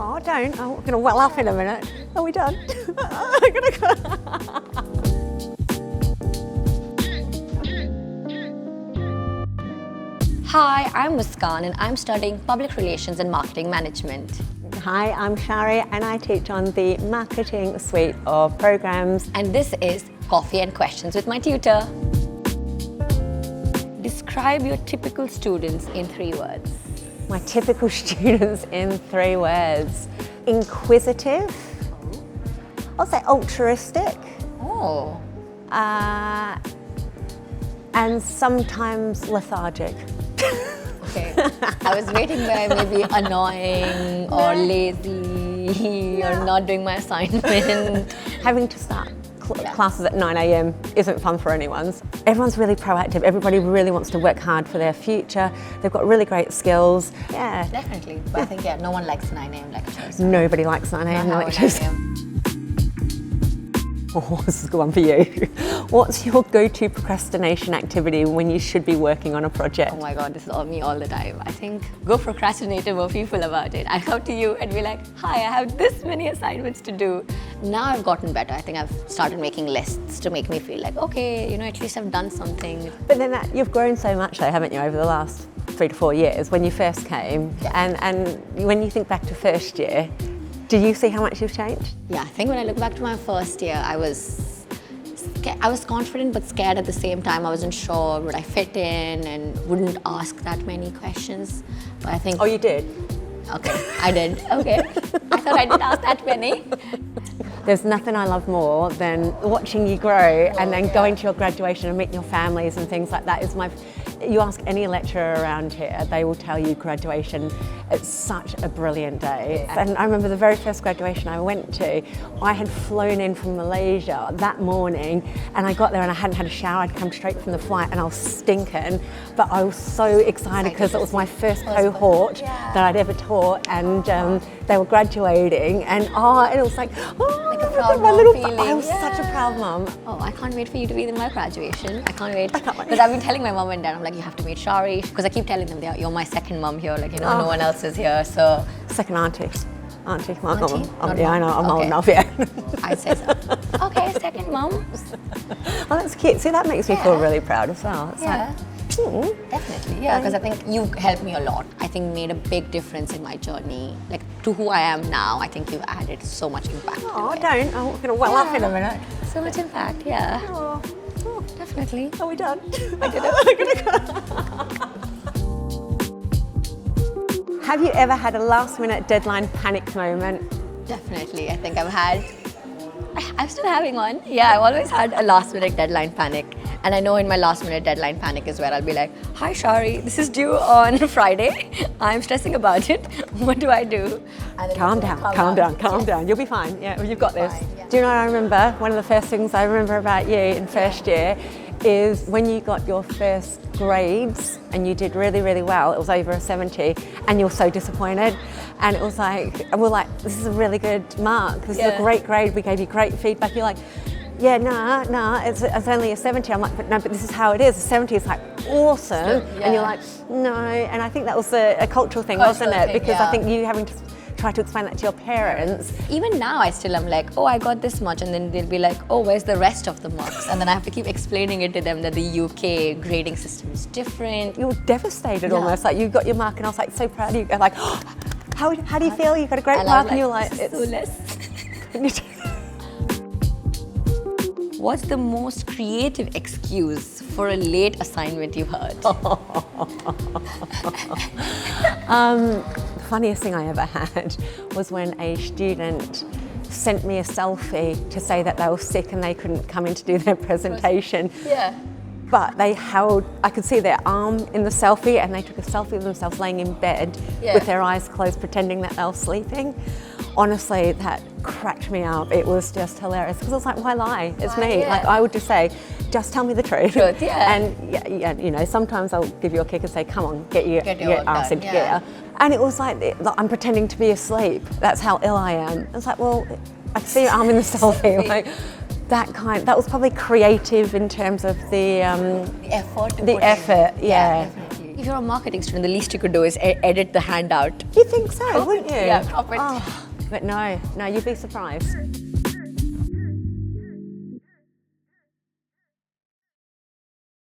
Oh, don't. I'm going to well up in a minute. Are we done? I'm going to go. Hi, I'm Muskaan and I'm studying Public Relations and Marketing Management. Hi, I'm Shari and I teach on the marketing suite of programs. And this is Coffee and Questions with My Tutor. Describe your typical students in 3 words. My typical students in 3 words. Inquisitive. I'll say altruistic. Oh. And sometimes lethargic. Okay. I was waiting by maybe annoying or lazy or not doing my assignment. Having to start classes at 9 a.m. isn't fun for anyone. Everyone's really proactive. Everybody really wants to work hard for their future. They've got really great skills. Yeah. Definitely. But I think, no one likes 9 a.m. lectures. Nobody likes 9 a.m. lectures. Oh, this is a good one for you. What's your go-to procrastination activity when you should be working on a project? Oh my God, this is me all the time. I think go procrastinate and more people about it. I come to you and be like, hi, I have this many assignments to do. Now I've gotten better. I think I've started making lists to make me feel like, okay, at least I've done something. But then you've grown so much though, haven't you, over the last 3 to 4 years when you first came? Yeah. And when you think back to first year, do you see how much you've changed? Yeah, I think when I look back to my first year, I was confident but scared at the same time. I wasn't sure would I fit in and wouldn't ask that many questions. But I think... Oh, you did? Okay, I did. Okay. I thought I didn't ask that many. There's nothing I love more than watching you grow and then going to your graduation and meeting your families and things like that. You ask any lecturer around here, they will tell you graduation, it's such a brilliant day. And I remember the very first graduation I went to, I had flown in from Malaysia that morning and I got there and I hadn't had a shower, I'd come straight from the flight and I was stinking, but I was so excited because it was my first cohort that I'd ever taught and they were graduating and it was like a proud my mom little feeling. I was such a proud mom. Oh, I can't wait for you to be in my graduation. I can't wait. Because I've been telling my mom and dad, I'm like, you have to meet Shari. Because I keep telling them, you're my second mom here. No one else is here. So second auntie. Auntie? Not Yeah, I know, I'm old enough, I say so. Okay, second mom. Oh, that's cute. See, that makes me feel really proud as well. It's Definitely, because I think you helped me a lot. I think made a big difference in my journey. To who I am now, I think you've added so much impact. Oh, don't. I'm going to well up in a minute. So much impact, Oh, definitely. Are we done? I did it. Have you ever had a last-minute deadline panic moment? Definitely. I think I'm still having one. Yeah, I've always had a last-minute deadline panic. And I know in my last-minute deadline panic is where I'll be like, hi, Shari, this is due on Friday. I'm stressing about it. What do I do? Calm down. You'll be fine. Yeah, you've got this. Yeah. Do you know what I remember? One of the first things I remember about you in first year is when you got your first grades and you did really, really well. It was over a 70 and you were so disappointed. And it was like, we're like, this is a really good mark. This is a great grade. We gave you great feedback. You're like, yeah, nah, it's only a 70. I'm like, but this is how it is. A 70 is like awesome. And you're like, no. And I think that was a cultural thing, wasn't it? Because I think you having to try to explain that to your parents. Even now I'm like, oh, I got this much. And then they'll be like, oh, where's the rest of the marks? And then I have to keep explaining it to them that the UK grading system is different. You were devastated almost. Like you got your mark and I was like so proud of you. I'm like, oh, how do you feel? You got a great mark and you're like, it's so less. What's the most creative excuse for a late assignment you've heard? The funniest thing I ever had was when a student sent me a selfie to say that they were sick and they couldn't come in to do their presentation. Yeah. But I could see their arm in the selfie and they took a selfie of themselves laying in bed with their eyes closed, pretending that they were sleeping. Honestly, that cracked me up. It was just hilarious because I was like, why lie? It's me. Yeah. Like I would just say, just tell me the truth. Yeah. And sometimes I'll give you a kick and say, come on, get your ass into gear. And it was like I'm pretending to be asleep. That's how ill I am. I was like, well, I can see your arm in the selfie. Like that was probably creative in terms of the effort. The effort, yeah. Definitely. if you're a marketing student, the least you could do is edit the handout. You think so, wouldn't you? Yeah, crop it. Oh, but no, you'd be surprised.